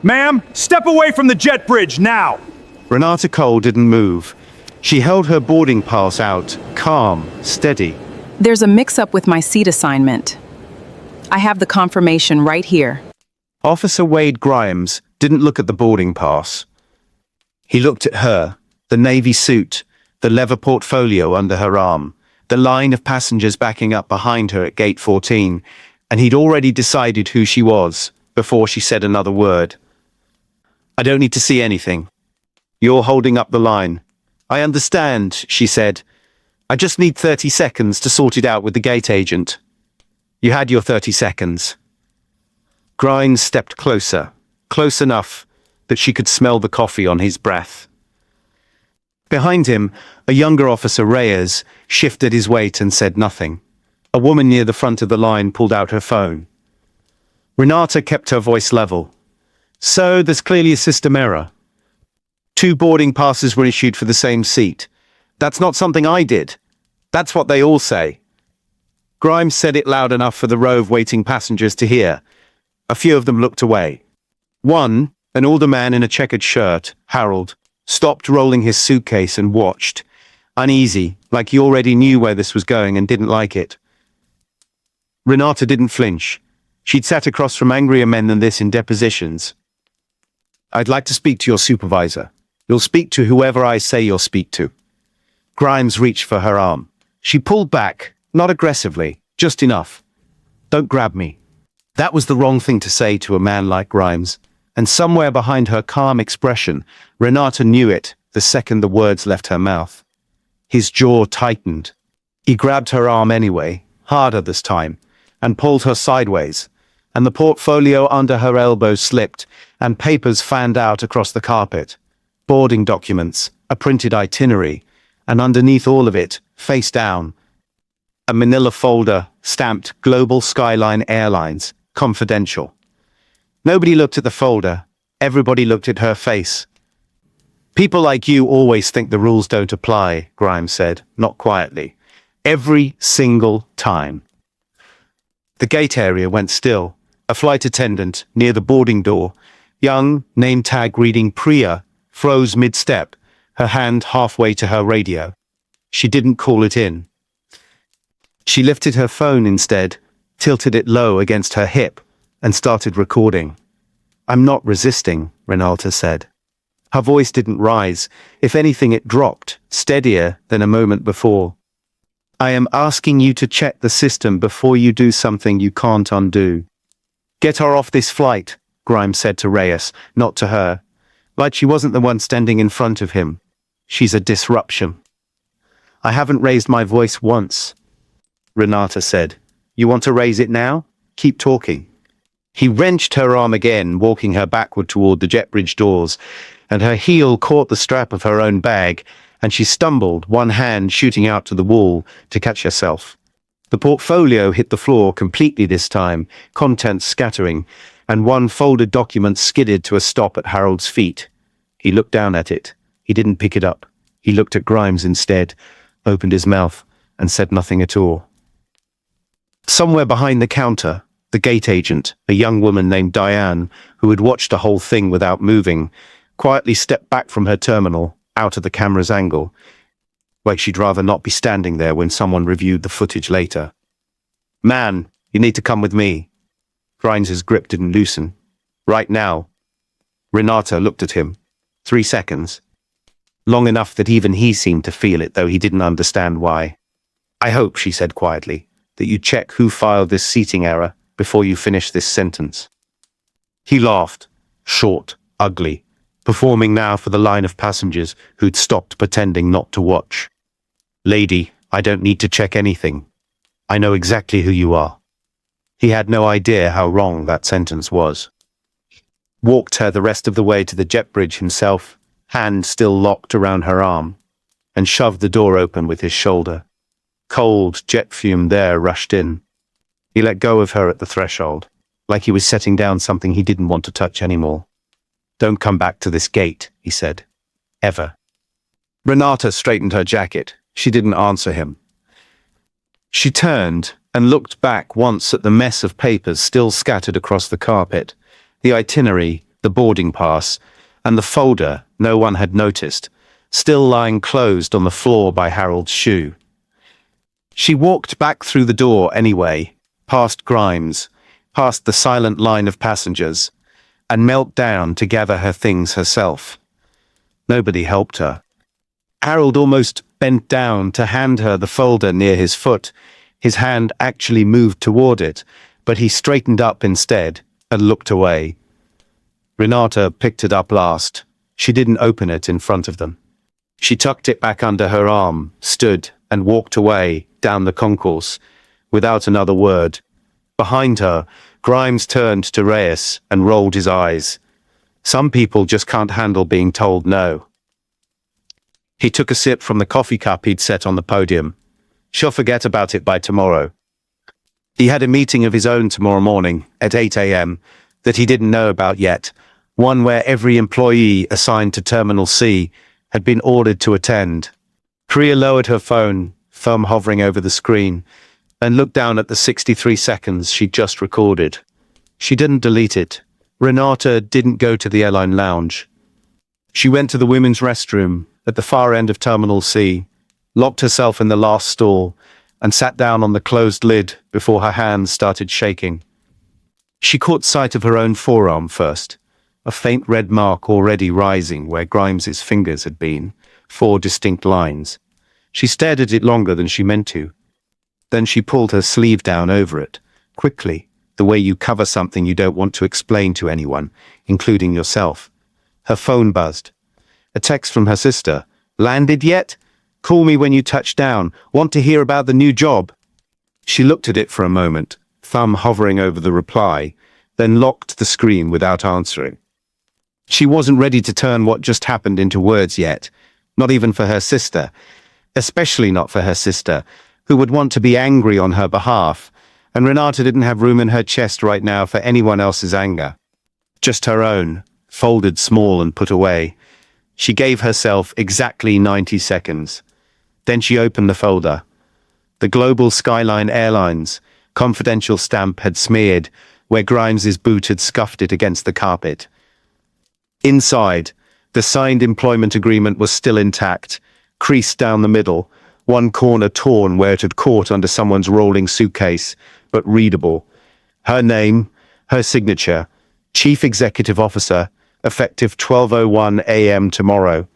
Ma'am, step away from the jet bridge now! Renata Cole didn't move. She held her boarding pass out, calm, steady. There's a mix-up with my seat assignment. I have the confirmation right here. Officer Wade Grimes didn't look at the boarding pass. He looked at her, the navy suit, the leather portfolio under her arm, the line of passengers backing up behind her at gate 14, and he'd already decided who she was before she said another word. I don't need to see anything. You're holding up the line. I understand, she said. I just need 30 seconds to sort it out with the gate agent. You had your 30 seconds. Grimes stepped closer, close enough that she could smell the coffee on his breath. Behind him, a younger officer, Reyes, shifted his weight and said nothing. A woman near the front of the line pulled out her phone. Renata kept her voice level. So there's clearly a system error. 2 boarding passes were issued for the same seat. That's not something I did. That's what they all say. Grimes said it loud enough for the row of waiting passengers to hear. A few of them looked away. One, an older man in a checkered shirt, Harold, stopped rolling his suitcase and watched, uneasy, like he already knew where this was going and didn't like it. Renata didn't flinch. She'd sat across from angrier men than this in depositions. I'd like to speak to your supervisor. You'll speak to whoever I say you'll speak to. Grimes reached for her arm. She pulled back, not aggressively, just enough. Don't grab me. That was the wrong thing to say to a man like Grimes, and somewhere behind her calm expression, Renata knew it the second the words left her mouth. His jaw tightened. He grabbed her arm anyway, harder this time, and pulled her sideways, and the portfolio under her elbow slipped, and papers fanned out across the carpet. Boarding documents, a printed itinerary, and underneath all of it, face down, a manila folder stamped Global Skyline Airlines, confidential. Nobody looked at the folder. Everybody looked at her face. People like you always think the rules don't apply, Grimes said, not quietly. Every single time. The gate area went still. A flight attendant near the boarding door, young, name tag reading Priya, froze mid-step, her hand halfway to her radio. She didn't call it in. She lifted her phone instead, tilted it low against her hip, and started recording. I'm not resisting, Renata said. Her voice didn't rise. If anything, it dropped, steadier than a moment before. I am asking you to check the system before you do something you can't undo. Get her off this flight, Grimes said to Reyes, not to her. Like she wasn't the one standing in front of him. She's a disruption. I haven't raised my voice once, Renata said. You want to raise it now? Keep talking. He wrenched her arm again, walking her backward toward the jet bridge doors, and her heel caught the strap of her own bag, and she stumbled, one hand shooting out to the wall, to catch herself. The portfolio hit the floor completely this time, contents scattering, and one folded document skidded to a stop at Harold's feet. He looked down at it. He didn't pick it up. He looked at Grimes instead, opened his mouth, and said nothing at all. Somewhere behind the counter, the gate agent, a young woman named Diane, who had watched the whole thing without moving, quietly stepped back from her terminal, out of the camera's angle, like she'd rather not be standing there when someone reviewed the footage later. Man, you need to come with me. Grimes' grip didn't loosen. Right now. Renata looked at him. 3 seconds. Long enough that even he seemed to feel it, though he didn't understand why. I hope, she said quietly, that you check who filed this seating error before you finish this sentence. He laughed, short, ugly, performing now for the line of passengers who'd stopped pretending not to watch. Lady, I don't need to check anything. I know exactly who you are. He had no idea how wrong that sentence was. Walked her the rest of the way to the jet bridge himself, hand still locked around her arm, and shoved the door open with his shoulder. Cold jet fume there rushed in. He let go of her at the threshold, like he was setting down something he didn't want to touch anymore. Don't come back to this gate, he said. Ever. Renata straightened her jacket. She didn't answer him. She turned and looked back once at the mess of papers still scattered across the carpet, the itinerary, the boarding pass, and the folder no one had noticed, still lying closed on the floor by Harold's shoe. She walked back through the door anyway, past Grimes, past the silent line of passengers, and knelt down to gather her things herself. Nobody helped her. Harold almost bent down to hand her the folder near his foot. His hand actually moved toward it, but he straightened up instead and looked away. Renata picked it up last. She didn't open it in front of them. She tucked it back under her arm, stood, and walked away down the concourse, without another word. Behind her, Grimes turned to Reyes and rolled his eyes. Some people just can't handle being told no. He took a sip from the coffee cup he'd set on the podium. She'll forget about it by tomorrow. He had a meeting of his own tomorrow morning at 8 a.m. that he didn't know about yet, one where every employee assigned to Terminal C had been ordered to attend. Priya lowered her phone, thumb hovering over the screen, and looked down at the 63 seconds she'd just recorded. She didn't delete it. Renata didn't go to the airline lounge. She went to the women's restroom at the far end of Terminal C, locked herself in the last stall, and sat down on the closed lid before her hands started shaking. She caught sight of her own forearm first, a faint red mark already rising where Grimes's fingers had been, 4 distinct lines. She stared at it longer than she meant to. Then she pulled her sleeve down over it, quickly, the way you cover something you don't want to explain to anyone, including yourself. Her phone buzzed. A text from her sister. "Landed yet? Call me when you touch down. Want to hear about the new job?" She looked at it for a moment, thumb hovering over the reply, then locked the screen without answering. She wasn't ready to turn what just happened into words yet, not even for her sister, especially not for her sister, who would want to be angry on her behalf, and Renata didn't have room in her chest right now for anyone else's anger. Just her own, folded small and put away. She gave herself exactly 90 seconds. Then she opened the folder. The Global Skyline Airlines confidential stamp had smeared where Grimes's boot had scuffed it against the carpet. Inside, the signed employment agreement was still intact, creased down the middle, one corner torn where it had caught under someone's rolling suitcase, but readable. Her name, her signature, Chief Executive Officer, effective 12:01 a.m. tomorrow.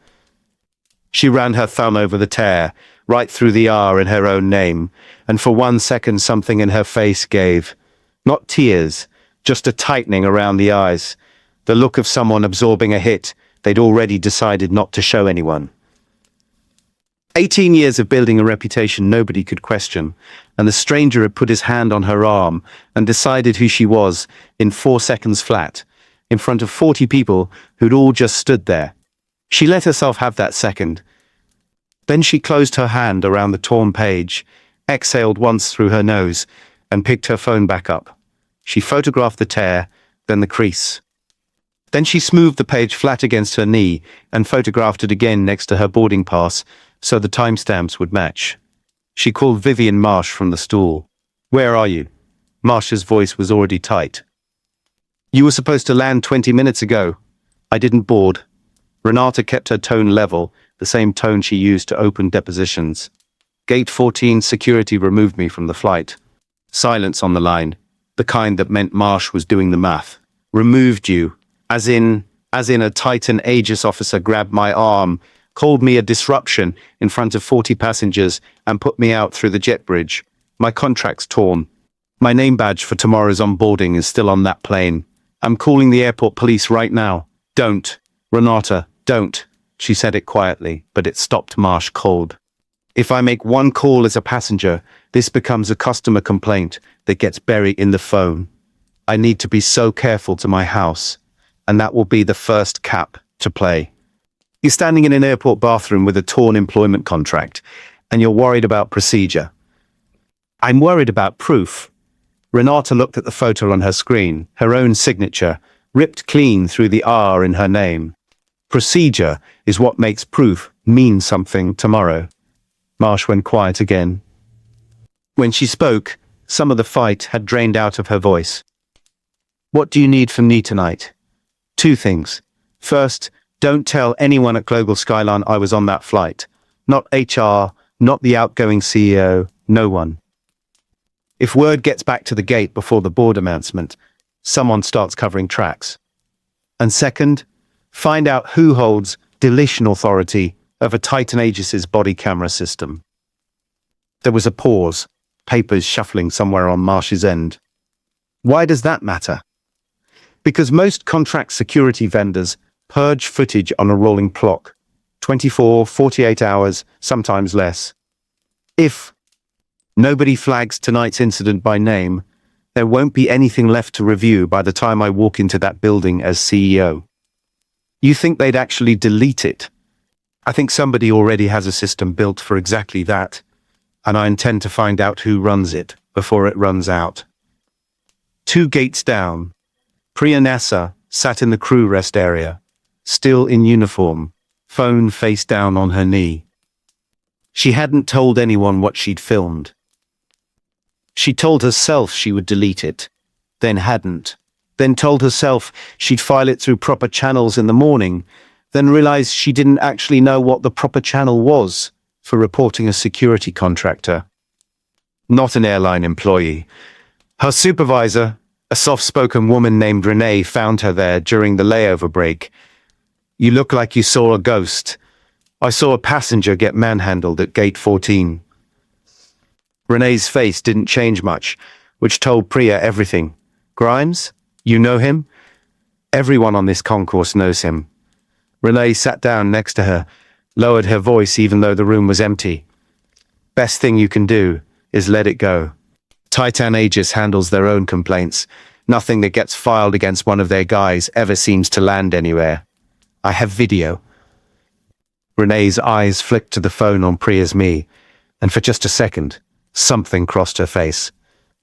She ran her thumb over the tear, right through the R in her own name, and for 1 second something in her face gave. Not tears, just a tightening around the eyes, the look of someone absorbing a hit they'd already decided not to show anyone. 18 years of building a reputation nobody could question, and the stranger had put his hand on her arm and decided who she was in 4 seconds flat, in front of 40 people who'd all just stood there. She let herself have that second. Then she closed her hand around the torn page, exhaled once through her nose, and picked her phone back up. She photographed the tear, then the crease. Then she smoothed the page flat against her knee and photographed it again next to her boarding pass, so the timestamps would match. She called Vivian Marsh from the stool. "Where are you?" Marsh's voice was already tight. "You were supposed to land 20 minutes ago. I didn't board." Renata kept her tone level, the same tone she used to open depositions. "Gate 14 security removed me from the flight." Silence on the line, the kind that meant Marsh was doing the math. "Removed you, as in a Titan Aegis officer grabbed my arm, called me a disruption in front of 40 passengers, and put me out through the jet bridge. My contract's torn. My name badge for tomorrow's onboarding is still on that plane. I'm calling the airport police right now." "Don't, Renata, don't." She said it quietly, but it stopped Marsh cold. "If I make one call as a passenger, this becomes a customer complaint that gets buried in the phone. I need to be so careful to my house, and that will be the first cap to play. You're standing in an airport bathroom with a torn employment contract, and you're worried about procedure. I'm worried about proof." Renata looked at the photo on her screen, her own signature, ripped clean through the R in her name. "Procedure is what makes proof mean something tomorrow." Marsh went quiet again. When she spoke, some of the fight had drained out of her voice. "What do you need from me tonight?" Two things. First, don't tell anyone at Global Skyline I was on that flight. Not HR, not the outgoing CEO, no one. If word gets back to the gate before the board announcement, someone starts covering tracks. And second, find out who holds deletion authority over Titan Aegis's body camera system. There was a pause, papers shuffling somewhere on Marsh's end. Why does that matter? Because most contract security vendors purge footage on a rolling clock, 24, 48 hours, sometimes less. If nobody flags tonight's incident by name, there won't be anything left to review by the time I walk into that building as CEO. You think they'd actually delete it? I think somebody already has a system built for exactly that, and I intend to find out who runs it before it runs out. 2 gates down, Priya Nessa sat in the crew rest area, still in uniform, phone face down on her knee. She hadn't told anyone what she'd filmed. She told herself she would delete it, then hadn't, then told herself she'd file it through proper channels in the morning, then realized she didn't actually know what the proper channel was for reporting a security contractor. Not an airline employee. Her supervisor, a soft-spoken woman named Renee, found her there during the layover break. "You look like you saw a ghost. I saw a passenger get manhandled at gate 14. Renee's face didn't change much, which told Priya everything. "Grimes? You know him?" "Everyone on this concourse knows him." Renee sat down next to her, lowered her voice even though the room was empty. "Best thing you can do is let it go. Titan Aegis handles their own complaints. Nothing that gets filed against one of their guys ever seems to land anywhere. I have video." Renee's eyes flicked to the phone on Priya's knee, and for just a second, something crossed her face.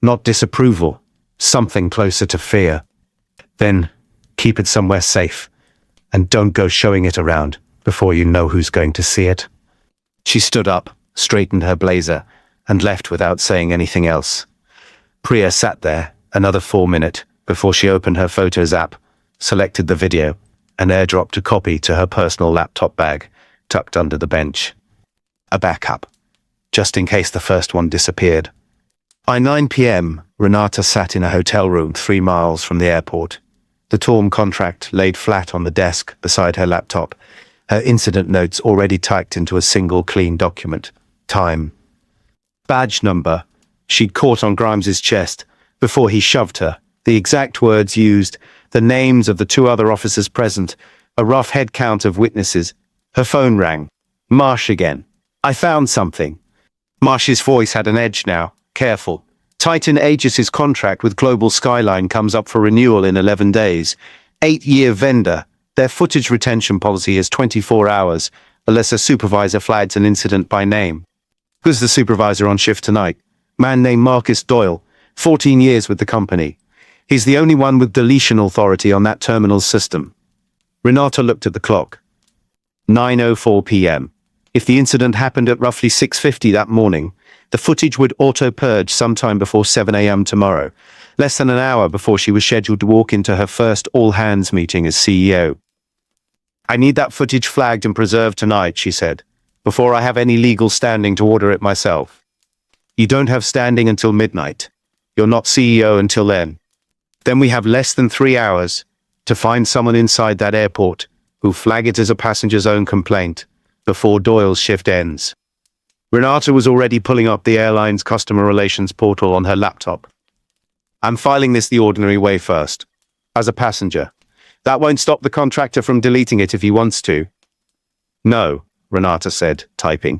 Not disapproval, something closer to fear. "Then, keep it somewhere safe, and don't go showing it around before you know who's going to see it." She stood up, straightened her blazer, and left without saying anything else. Priya sat there another 4 minutes before she opened her Photos app, selected the video, and airdropped a copy to her personal laptop bag, tucked under the bench. A backup, just in case the first one disappeared. By 9 p.m., Renata sat in a hotel room 3 miles from the airport. The torn contract laid flat on the desk beside her laptop, her incident notes already typed into a single clean document. Time. Badge number. She'd caught on Grimes's chest before he shoved her. The exact words used, the names of the 2 other officers present, a rough head count of witnesses. Her phone rang. Marsh again. "I found something." Marsh's voice had an edge now. "Careful. Titan Aegis's contract with Global Skyline comes up for renewal in 11 days. 8-year vendor. Their footage retention policy is 24 hours, unless a supervisor flags an incident by name." "Who's the supervisor on shift tonight?" "Man named Marcus Doyle, 14 years with the company. He's the only one with deletion authority on that terminal's system." Renata looked at the clock. 9:04 p.m. If the incident happened at roughly 6:50 that morning, the footage would auto-purge sometime before 7 a.m. tomorrow, less than an hour before she was scheduled to walk into her first all-hands meeting as CEO. "I need that footage flagged and preserved tonight," she said, "before I have any legal standing to order it myself." "You don't have standing until midnight. You're not CEO until then. Then we have less than 3 hours to find someone inside that airport who'll flag it as a passenger's own complaint before Doyle's shift ends." Renata was already pulling up the airline's customer relations portal on her laptop. "I'm filing this the ordinary way first, as a passenger. That won't stop the contractor from deleting it if he wants to." "No," Renata said, typing.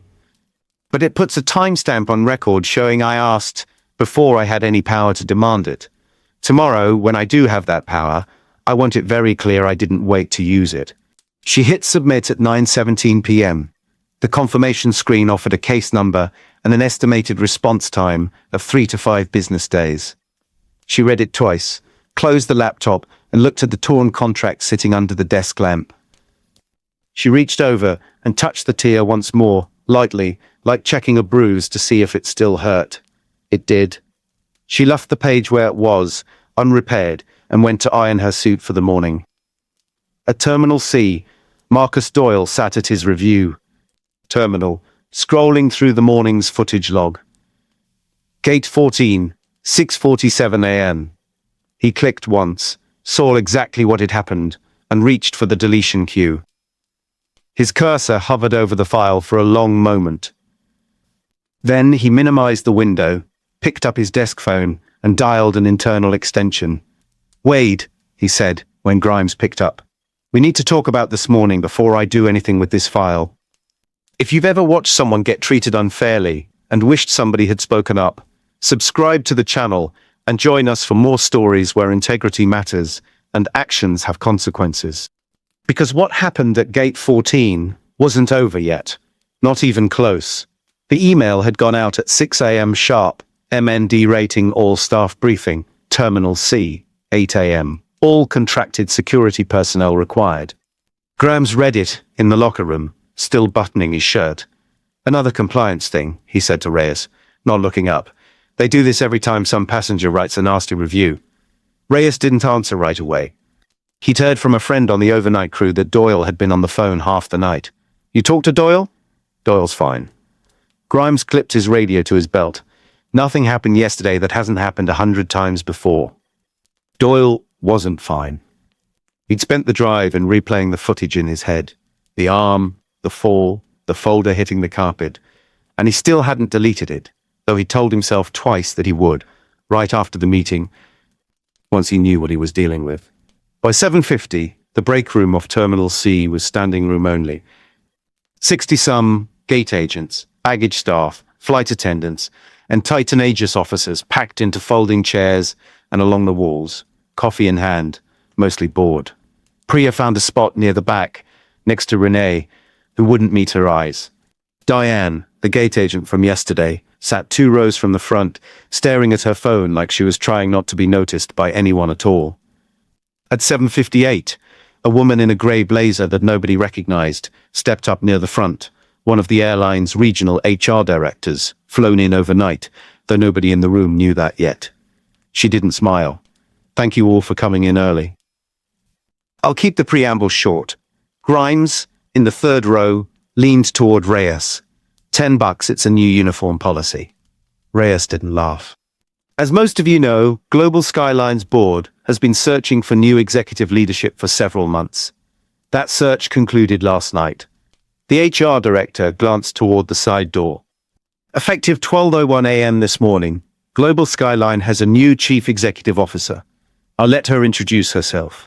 "But it puts a timestamp on record showing I asked before I had any power to demand it. Tomorrow, when I do have that power, I want it very clear I didn't wait to use it." She hit submit at 9:17 p.m. The confirmation screen offered a case number and an estimated response time of 3 to 5 business days. She read it twice, closed the laptop, and looked at the torn contract sitting under the desk lamp. She reached over and touched the tear once more, lightly, like checking a bruise to see if it still hurt. It did. She left the page where it was, unrepaired, and went to iron her suit for the morning. At Terminal C, Marcus Doyle sat at his review terminal, scrolling through the morning's footage log. Gate 14, 6:47 a.m. He clicked once, saw exactly what had happened, and reached for the deletion queue. His cursor hovered over the file for a long moment. Then he minimized the window, picked up his desk phone, and dialed an internal extension. "Wade," he said, when Grimes picked up. "We need to talk about this morning before I do anything with this file. If you've ever watched someone get treated unfairly and wished somebody had spoken up, subscribe to the channel and join us for more stories where integrity matters and actions have consequences. Because what happened at Gate 14 wasn't over yet, not even close. The email had gone out at 6 a.m. sharp, MND rating all staff briefing, Terminal C, 8 a.m. All contracted security personnel required." Grimes read it in the locker room, still buttoning his shirt. "Another compliance thing," he said to Reyes, not looking up. "They do this every time some passenger writes a nasty review." Reyes didn't answer right away. He'd heard from a friend on the overnight crew that Doyle had been on the phone half the night. "You talked to Doyle?" "Doyle's fine." Grimes clipped his radio to his belt. "Nothing happened yesterday that hasn't happened 100 times before." Doyle wasn't fine. He'd spent the drive in replaying the footage in his head. The arm, the fall, the folder hitting the carpet. And he still hadn't deleted it, though he told himself twice that he would, right after the meeting, once he knew what he was dealing with. By 7:50, the break room off Terminal C was standing room only. 60-some gate agents, baggage staff, flight attendants, and Titan Aegis officers packed into folding chairs and along the walls, coffee in hand, mostly bored. Priya found a spot near the back, next to Renee, who wouldn't meet her eyes. Diane, the gate agent from yesterday, sat 2 rows from the front, staring at her phone like she was trying not to be noticed by anyone at all. At 7:58, a woman in a grey blazer that nobody recognized stepped up near the front, one of the airline's regional HR directors, flown in overnight, though nobody in the room knew that yet. She didn't smile. "Thank you all for coming in early." I'll keep the preamble short. Grimes, in the 3rd row, leaned toward Reyes. $10, it's a new uniform policy. Reyes didn't laugh. As most of you know, Global Skyline's board has been searching for new executive leadership for several months. That search concluded last night. The HR director glanced toward the side door. Effective 12:01 a.m. this morning, Global Skyline has a new chief executive officer. I'll let her introduce herself.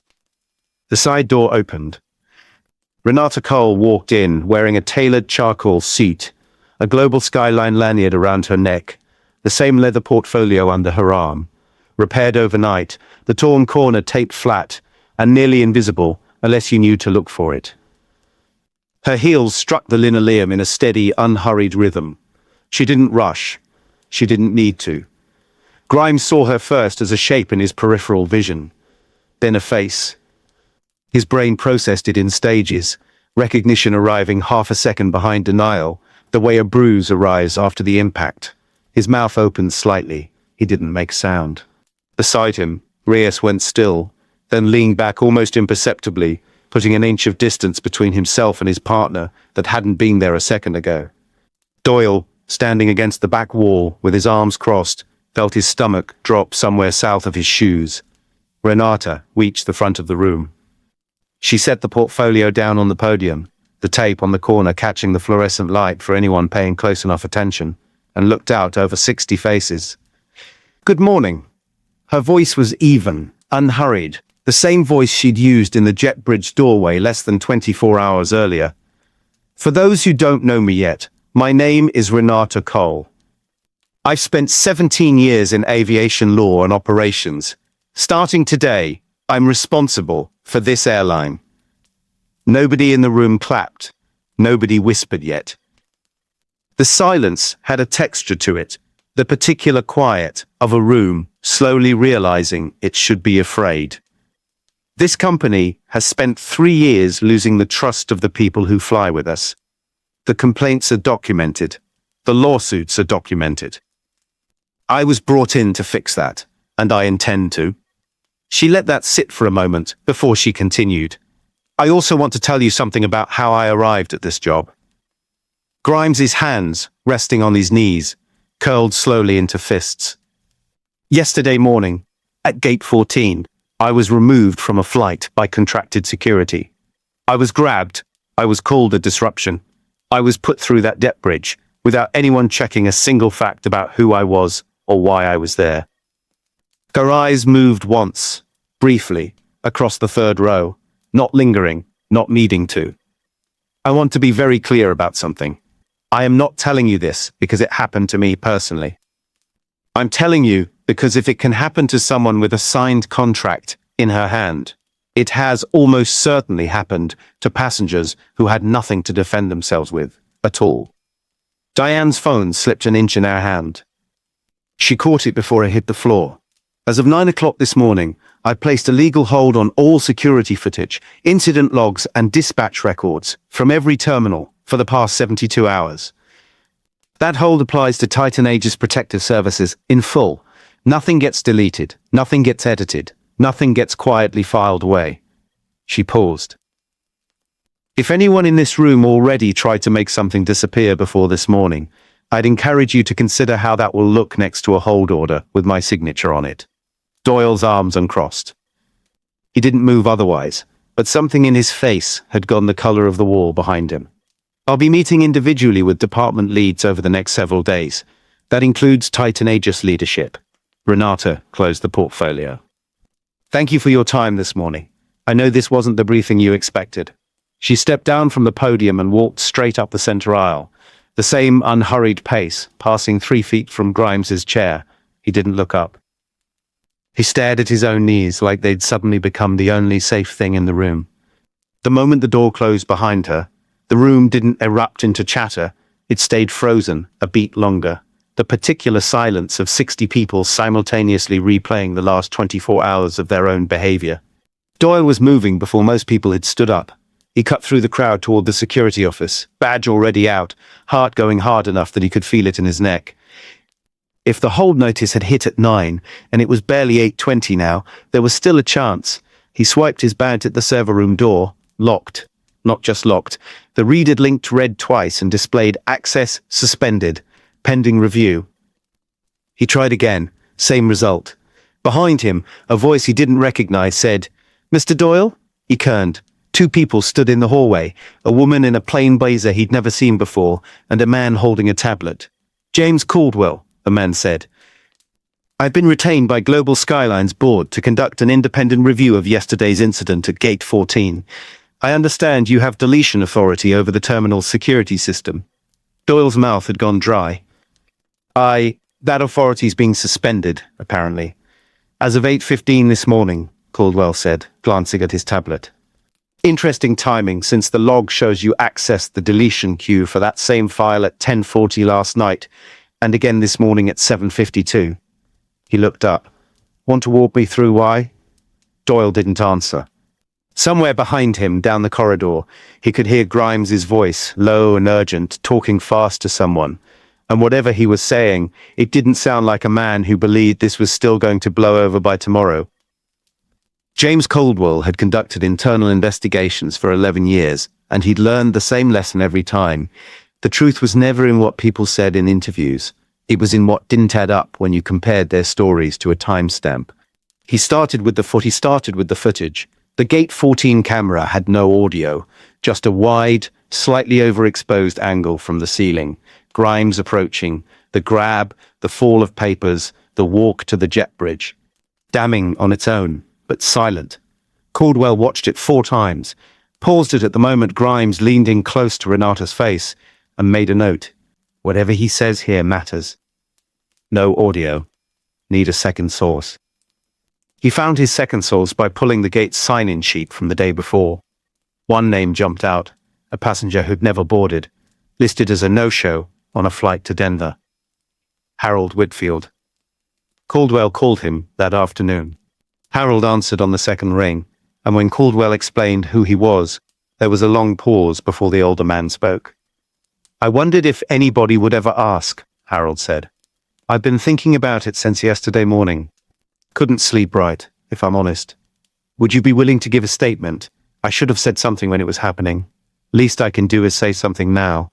The side door opened. Renata Cole walked in, wearing a tailored charcoal suit, a Global Skyline lanyard around her neck, the same leather portfolio under her arm. Repaired overnight, the torn corner taped flat, and nearly invisible, unless you knew to look for it. Her heels struck the linoleum in a steady, unhurried rhythm. She didn't rush. She didn't need to. Grimes saw her first as a shape in his peripheral vision, then a face. His brain processed it in stages, recognition arriving half a second behind denial, the way a bruise arrives after the impact. His mouth opened slightly. He didn't make sound. Beside him, Reyes went still, then leaned back almost imperceptibly, putting an inch of distance between himself and his partner that hadn't been there a second ago. Doyle, standing against the back wall with his arms crossed, felt his stomach drop somewhere south of his shoes. Renata reached the front of the room. She set the portfolio down on the podium, the tape on the corner catching the fluorescent light for anyone paying close enough attention, and looked out over 60 faces. "Good morning." Her voice was even, unhurried, the same voice she'd used in the jet bridge doorway less than 24 hours earlier. "For those who don't know me yet, my name is Renata Cole. I've spent 17 years in aviation law and operations. Starting today, I'm responsible for this airline." Nobody in the room clapped. Nobody whispered yet. The silence had a texture to it, the particular quiet of a room slowly realizing it should be afraid. This company has spent 3 years losing the trust of the people who fly with us. The complaints are documented. The lawsuits are documented. I was brought in to fix that, and I intend to. She let that sit for a moment before she continued. I also want to tell you something about how I arrived at this job. Grimes's hands, resting on his knees, curled slowly into fists. Yesterday morning, at gate 14, I was removed from a flight by contracted security. I was grabbed. I was called a disruption. I was put through that debt bridge without anyone checking a single fact about who I was or why I was there. Her eyes moved once, briefly, across the third row, not lingering, not needing to. I want to be very clear about something. I am not telling you this because it happened to me personally. I'm telling you because if it can happen to someone with a signed contract in her hand, it has almost certainly happened to passengers who had nothing to defend themselves with at all. Diane's phone slipped an inch in her hand. She caught it before it hit the floor. As of 9 o'clock this morning, I placed a legal hold on all security footage, incident logs and dispatch records from every terminal for the past 72 hours. That hold applies to Titan Aegis Protective Services in full. Nothing gets deleted, nothing gets edited, nothing gets quietly filed away. She paused. If anyone in this room already tried to make something disappear before this morning, I'd encourage you to consider how that will look next to a hold order with my signature on it. Doyle's arms uncrossed. He didn't move otherwise, but something in his face had gone the color of the wall behind him. I'll be meeting individually with department leads over the next several days. That includes Titan Aegis leadership. Renata closed the portfolio. Thank you for your time this morning. I know this wasn't the briefing you expected. She stepped down from the podium and walked straight up the center aisle, the same unhurried pace, passing 3 feet from Grimes's chair. He didn't look up. He stared at his own knees like they'd suddenly become the only safe thing in the room. The moment the door closed behind her, the room didn't erupt into chatter. It stayed frozen a beat longer. The particular silence of 60 people simultaneously replaying the last 24 hours of their own behavior. Doyle was moving before most people had stood up. He cut through the crowd toward the security office, badge already out, heart going hard enough that he could feel it in his neck. If the hold notice had hit at 9, and it was barely 8:20 now, there was still a chance. He swiped his badge at the server room door, locked. Not just locked. The read had linked red twice and displayed access suspended, pending review. He tried again, same result. Behind him, a voice he didn't recognize said, "Mr. Doyle?" He turned. 2 people stood in the hallway, a woman in a plain blazer he'd never seen before, and a man holding a tablet. "James Caldwell," the man said. "I've been retained by Global Skyline's board to conduct an independent review of yesterday's incident at Gate 14. I understand you have deletion authority over the terminal's security system." Doyle's mouth had gone dry. That authority's being suspended, apparently. As of 8:15 this morning, Caldwell said, glancing at his tablet. Interesting timing, since the log shows you accessed the deletion queue for that same file at 10:40 last night, and again this morning at 7:52. He looked up. "Want to walk me through why?" Doyle didn't answer. Somewhere behind him, down the corridor, he could hear Grimes's voice, low and urgent, talking fast to someone. And whatever he was saying, it didn't sound like a man who believed this was still going to blow over by tomorrow. James Caldwell had conducted internal investigations for 11 years, and he'd learned the same lesson every time. The truth was never in what people said in interviews. It was in what didn't add up when you compared their stories to a timestamp. He started with the footage. The Gate 14 camera had no audio, just a wide, slightly overexposed angle from the ceiling. Grimes approaching, the grab, the fall of papers, the walk to the jet bridge. Damning on its own, but silent. Caldwell watched it 4 times, paused it at the moment Grimes leaned in close to Renata's face, and made a note. Whatever he says here matters. No audio. Need a second source. He found his second source by pulling the gate's sign-in sheet from the day before. One name jumped out, a passenger who'd never boarded, listed as a no-show on a flight to Denver. Harold Whitfield. Caldwell called him that afternoon. Harold answered on the second ring, and when Caldwell explained who he was, there was a long pause before the older man spoke. "I wondered if anybody would ever ask," Harold said. "I've been thinking about it since yesterday morning. Couldn't sleep right, if I'm honest. Would you be willing to give a statement? I should have said something when it was happening. Least I can do is say something now.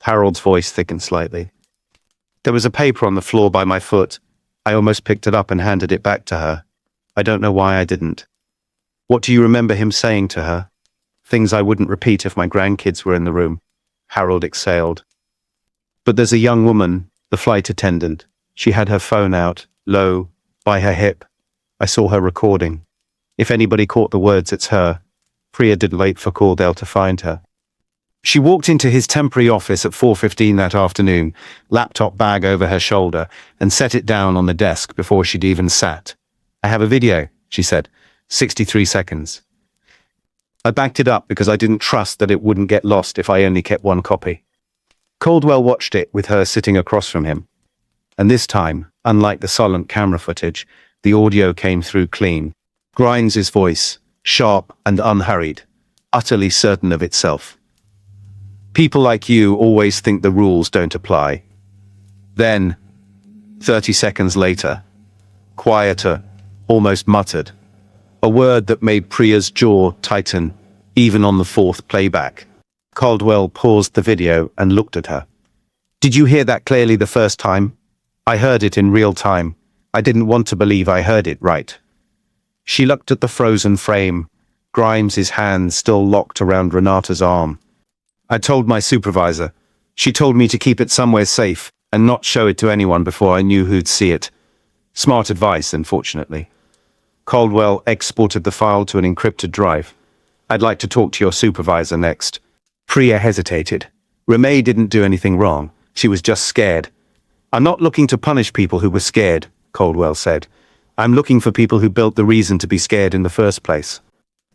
Harold's voice thickened slightly. There was a paper on the floor by my foot. I almost picked it up and handed it back to her. I don't know why I didn't. What do you remember him saying to her? Things I wouldn't repeat if my grandkids were in the room. Harold exhaled. But there's a young woman, the flight attendant. She had her phone out, low, by her hip. I saw her recording. If anybody caught the words, it's her. Priya didn't wait for Caldwell to find her. She walked into his temporary office at 4:15 that afternoon, laptop bag over her shoulder, and set it down on the desk before she'd even sat. I have a video, she said. 63 seconds. I backed it up because I didn't trust that it wouldn't get lost if I only kept one copy. Caldwell watched it with her sitting across from him. And this time, unlike the silent camera footage, the audio came through clean. Grimes' voice, sharp and unhurried, utterly certain of itself. People like you always think the rules don't apply. Then, 30 seconds later, quieter, almost muttered, a word that made Priya's jaw tighten, even on the fourth playback. Caldwell paused the video and looked at her. Did you hear that clearly the first time? I heard it in real time. I didn't want to believe I heard it right. She looked at the frozen frame, Grimes' hands still locked around Renata's arm. I told my supervisor. She told me to keep it somewhere safe and not show it to anyone before I knew who'd see it. Smart advice, unfortunately. Caldwell exported the file to an encrypted drive. I'd like to talk to your supervisor next. Priya hesitated. Remay didn't do anything wrong. She was just scared. I'm not looking to punish people who were scared, Caldwell said. I'm looking for people who built the reason to be scared in the first place.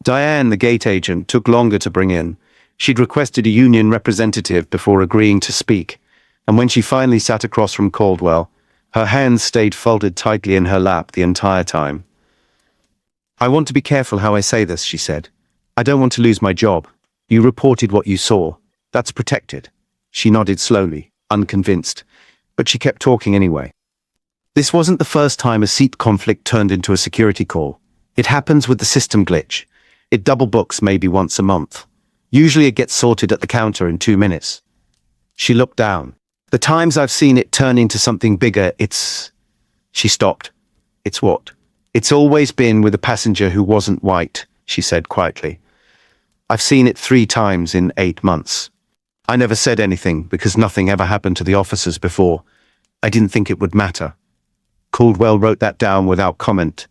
Diane, the gate agent, took longer to bring in. She'd requested a union representative before agreeing to speak, and when she finally sat across from Caldwell, her hands stayed folded tightly in her lap the entire time. I want to be careful how I say this, she said. I don't want to lose my job. You reported what you saw. That's protected. She nodded slowly, unconvinced, but she kept talking anyway. This wasn't the first time a seat conflict turned into a security call. It happens with the system glitch. It double books maybe once a month. Usually it gets sorted at the counter in 2 minutes. She looked down. The times I've seen it turn into something bigger, it's... She stopped. It's what? It's always been with a passenger who wasn't white, she said quietly. I've seen it 3 times in 8 months. I never said anything because nothing ever happened to the officers before. I didn't think it would matter. Caldwell wrote that down without comment,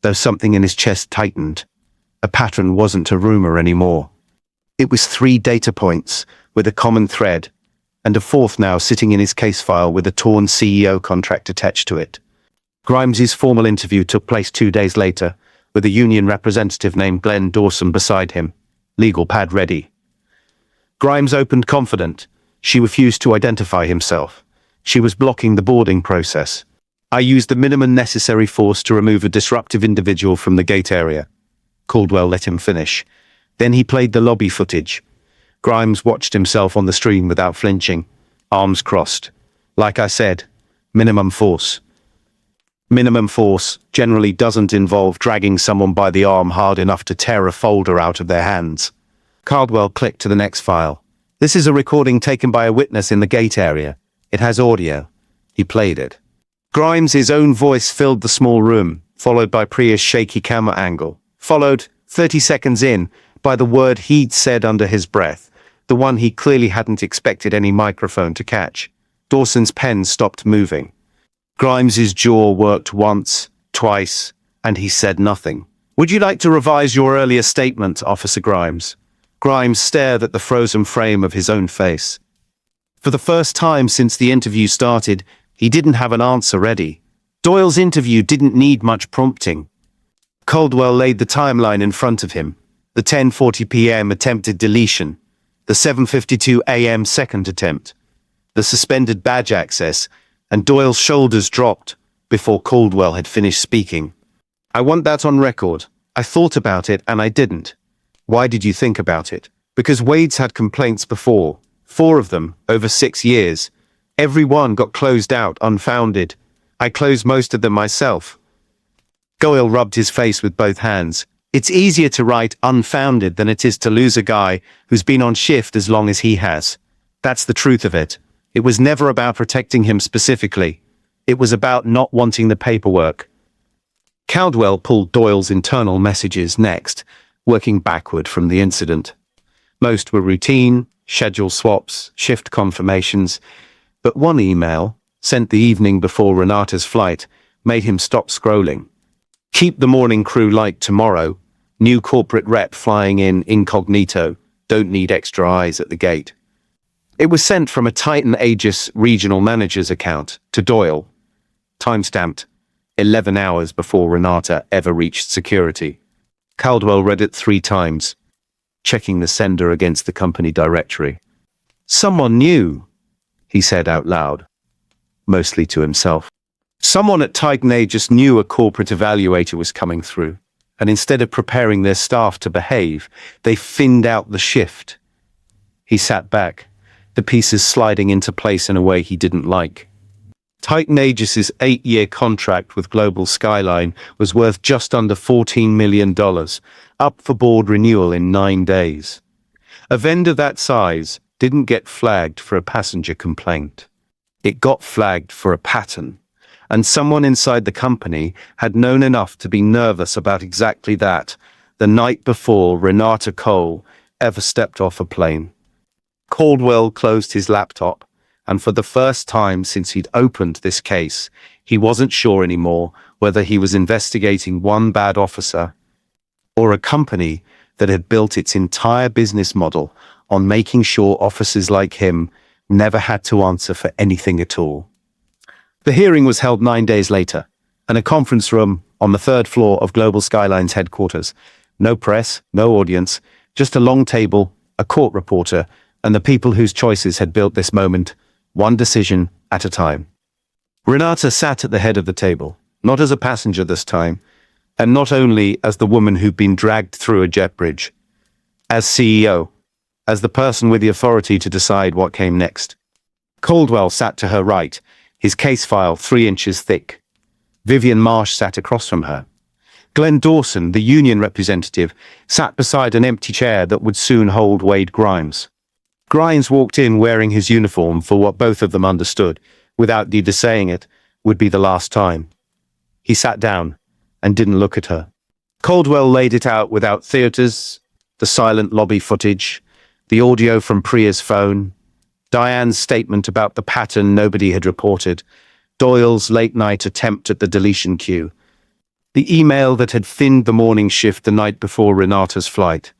though something in his chest tightened. A pattern wasn't a rumor anymore. It was 3 data points with a common thread, and a 4th now sitting in his case file with a torn CEO contract attached to it. Grimes' formal interview took place 2 days later, with a union representative named Glenn Dawson beside him, legal pad ready. Grimes opened confident. She refused to identify himself. She was blocking the boarding process. I used the minimum necessary force to remove a disruptive individual from the gate area. Caldwell let him finish. Then he played the lobby footage. Grimes watched himself on the screen without flinching, arms crossed. Like I said, minimum force. Minimum force generally doesn't involve dragging someone by the arm hard enough to tear a folder out of their hands. Caldwell clicked to the next file. This is a recording taken by a witness in the gate area. It has audio. He played it. Grimes' own voice filled the small room, followed by Priya's shaky camera angle, followed, 30 seconds in, by the word he'd said under his breath, the one he clearly hadn't expected any microphone to catch. Dawson's pen stopped moving. Grimes' jaw worked once, twice, and he said nothing. Would you like to revise your earlier statement, Officer Grimes? Grimes stared at the frozen frame of his own face. For the first time since the interview started, he didn't have an answer ready. Doyle's interview didn't need much prompting. Caldwell laid the timeline in front of him. The 10:40 p.m. attempted deletion, the 7:52 a.m. second attempt, the suspended badge access, and Doyle's shoulders dropped before Caldwell had finished speaking. I want that on record. I thought about it and I didn't. Why did you think about it? Because Wade's had complaints before, 4 of them, over 6 years. Every one got closed out, unfounded. I closed most of them myself. Doyle rubbed his face with both hands. It's easier to write unfounded than it is to lose a guy who's been on shift as long as he has. That's the truth of it. It was never about protecting him specifically. It was about not wanting the paperwork. Caldwell pulled Doyle's internal messages next, working backward from the incident. Most were routine, schedule swaps, shift confirmations, but one email, sent the evening before Renata's flight, made him stop scrolling. Keep the morning crew light tomorrow. New corporate rep flying in incognito. Don't need extra eyes at the gate. It was sent from a Titan Aegis regional manager's account to Doyle. Timestamped 11 hours before Renata ever reached security. Caldwell read it 3 times, checking the sender against the company directory. Someone new, he said out loud, mostly to himself. Someone at Titan Aegis knew a corporate evaluator was coming through, and instead of preparing their staff to behave, they thinned out the shift. He sat back, the pieces sliding into place in a way he didn't like. Titan Aegis's 8-year contract with Global Skyline was worth just under $14 million, up for board renewal in 9 days. A vendor that size didn't get flagged for a passenger complaint. It got flagged for a pattern. And someone inside the company had known enough to be nervous about exactly that the night before Renata Cole ever stepped off a plane. Caldwell closed his laptop, and for the first time since he'd opened this case, he wasn't sure anymore whether he was investigating one bad officer or a company that had built its entire business model on making sure officers like him never had to answer for anything at all. The hearing was held 9 days later, in a conference room on the 3rd floor of Global Skyline's headquarters. No press, no audience, just a long table, a court reporter, and the people whose choices had built this moment, one decision at a time. Renata sat at the head of the table, not as a passenger this time, and not only as the woman who'd been dragged through a jet bridge, as CEO, as the person with the authority to decide what came next. Caldwell sat to her right, his case file 3 inches thick. Vivian Marsh sat across from her. Glenn Dawson, the union representative, sat beside an empty chair that would soon hold Wade Grimes. Grimes walked in wearing his uniform for what both of them understood, without neither saying it, would be the last time. He sat down and didn't look at her. Caldwell laid it out without theaters, the silent lobby footage, the audio from Priya's phone, Diane's statement about the pattern nobody had reported, Doyle's late-night attempt at the deletion queue, the email that had thinned the morning shift the night before Renata's flight.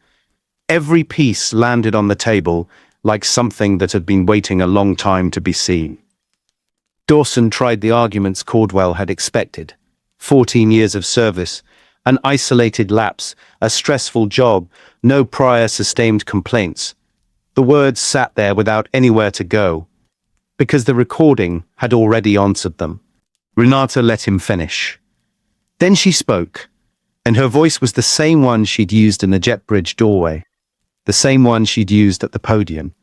Every piece landed on the table like something that had been waiting a long time to be seen. Dawson tried the arguments Caldwell had expected. 14 years of service, an isolated lapse, a stressful job, no prior sustained complaints. The words sat there without anywhere to go, because the recording had already answered them. Renata let him finish. Then she spoke, and her voice was the same one she'd used in the jet bridge doorway, the same one she'd used at the podium.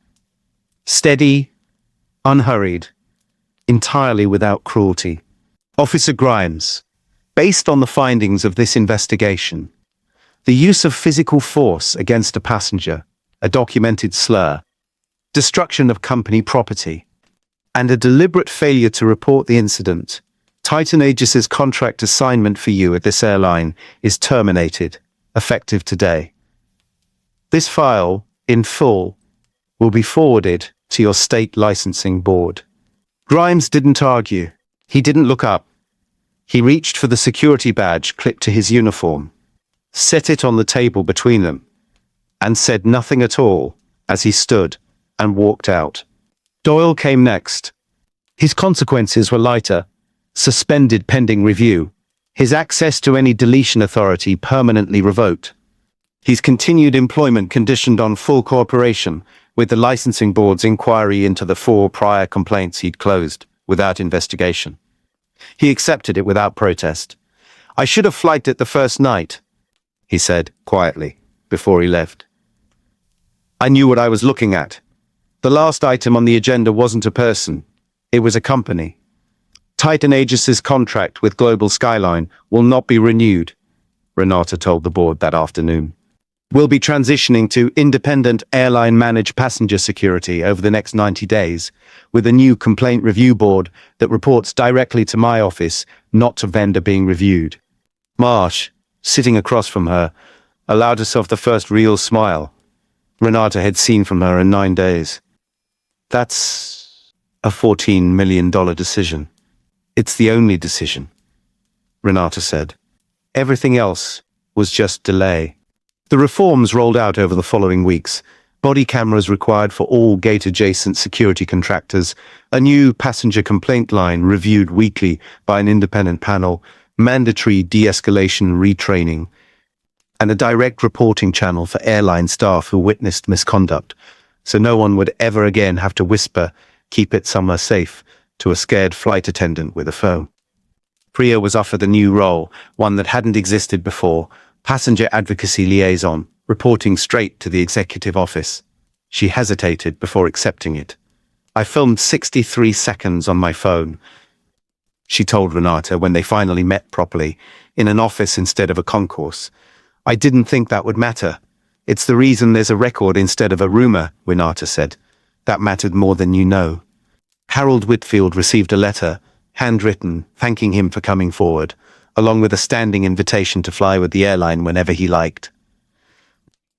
Steady, unhurried, entirely without cruelty. Officer Grimes, based on the findings of this investigation, the use of physical force against a passenger, a documented slur, destruction of company property, and a deliberate failure to report the incident, Titan Aegis's contract assignment for you at this airline is terminated, effective today. This file, in full, will be forwarded to your state licensing board. Grimes didn't argue. He didn't look up. He reached for the security badge clipped to his uniform, set it on the table between them, and said nothing at all as he stood and walked out. Doyle came next. His consequences were lighter, suspended pending review, his access to any deletion authority permanently revoked. His continued employment conditioned on full cooperation with the licensing board's inquiry into the 4 prior complaints he'd closed without investigation. He accepted it without protest. "I should have flagged it the first night," he said quietly before he left. "I knew what I was looking at. The last item on the agenda wasn't a person. It was a company. Titan Aegis's contract with Global Skyline will not be renewed. Renata told the board that afternoon. We'll be transitioning to independent airline-managed passenger security over the next 90 days, with a new complaint review board that reports directly to my office, not to vendor being reviewed. Marsh, sitting across from her, allowed herself the first real smile Renata had seen from her in 9 days. That's a $14 million decision. It's the only decision, Renata said. Everything else was just delay. The reforms rolled out over the following weeks. Body cameras required for all gate-adjacent security contractors, a new passenger complaint line reviewed weekly by an independent panel, mandatory de-escalation retraining, and a direct reporting channel for airline staff who witnessed misconduct, so no one would ever again have to whisper, "Keep it somewhere safe," to a scared flight attendant with a phone. Priya was offered a new role, one that hadn't existed before, passenger advocacy liaison, reporting straight to the executive office. She hesitated before accepting it. "I filmed 63 seconds on my phone," she told Renata when they finally met properly, in an office instead of a concourse. "I didn't think that would matter. It's the reason there's a record instead of a rumor," Renata said. "That mattered more than you know." Harold Whitfield received a letter, handwritten, thanking him for coming forward, along with a standing invitation to fly with the airline whenever he liked.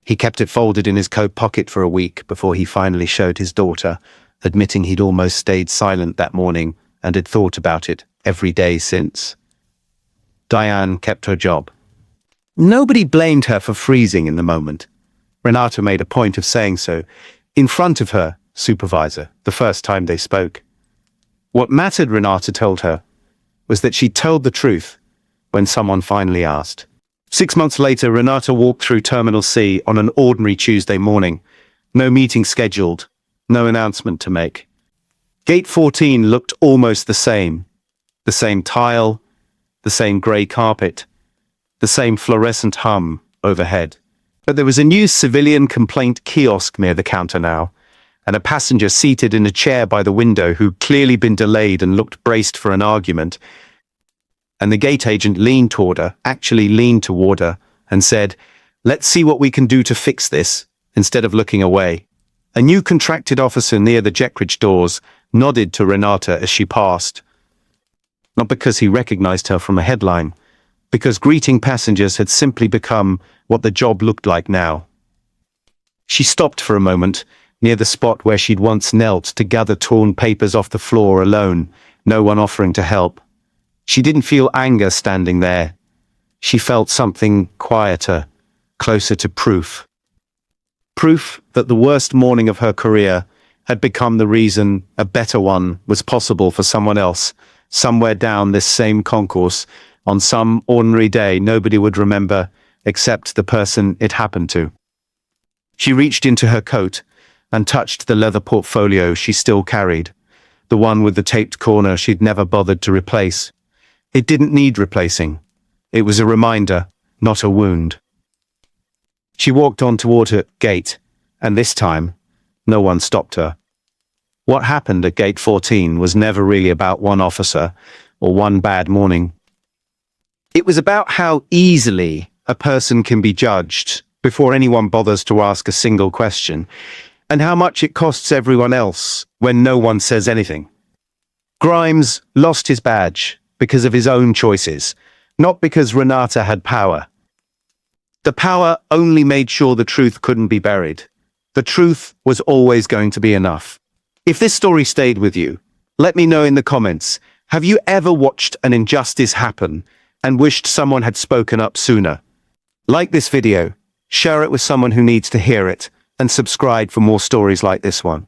He kept it folded in his coat pocket for a week before he finally showed his daughter, admitting he'd almost stayed silent that morning and had thought about it every day since. Diane kept her job. Nobody blamed her for freezing in the moment. Renata made a point of saying so, in front of her supervisor, the first time they spoke. What mattered, Renata told her, was that she told the truth when someone finally asked. 6 months later, Renata walked through Terminal C on an ordinary Tuesday morning. No meeting scheduled, no announcement to make. Gate 14 looked almost the same. The same tile, the same grey carpet, the same fluorescent hum overhead. But there was a new civilian complaint kiosk near the counter now, and a passenger seated in a chair by the window who'd clearly been delayed and looked braced for an argument. And the gate agent leaned toward her, actually leaned toward her, and said, "Let's see what we can do to fix this," instead of looking away. A new contracted officer near the Jetridge doors nodded to Renata as she passed. Not because he recognized her from a headline, because greeting passengers had simply become what the job looked like now. She stopped for a moment, near the spot where she'd once knelt to gather torn papers off the floor alone, no one offering to help. She didn't feel anger standing there. She felt something quieter, closer to proof. Proof that the worst morning of her career had become the reason a better one was possible for someone else, somewhere down this same concourse, on some ordinary day nobody would remember except the person it happened to. She reached into her coat and touched the leather portfolio she still carried, the one with the taped corner she'd never bothered to replace. It didn't need replacing. It was a reminder, not a wound. She walked on toward her gate, and this time, no one stopped her. What happened at Gate 14 was never really about one officer or one bad morning. It was about how easily a person can be judged before anyone bothers to ask a single question, and how much it costs everyone else when no one says anything. Grimes lost his badge because of his own choices, not because Renata had power. The power only made sure the truth couldn't be buried. The truth was always going to be enough. If this story stayed with you, let me know in the comments. Have you ever watched an injustice happen and wished someone had spoken up sooner? Like this video, share it with someone who needs to hear it, and subscribe for more stories like this one.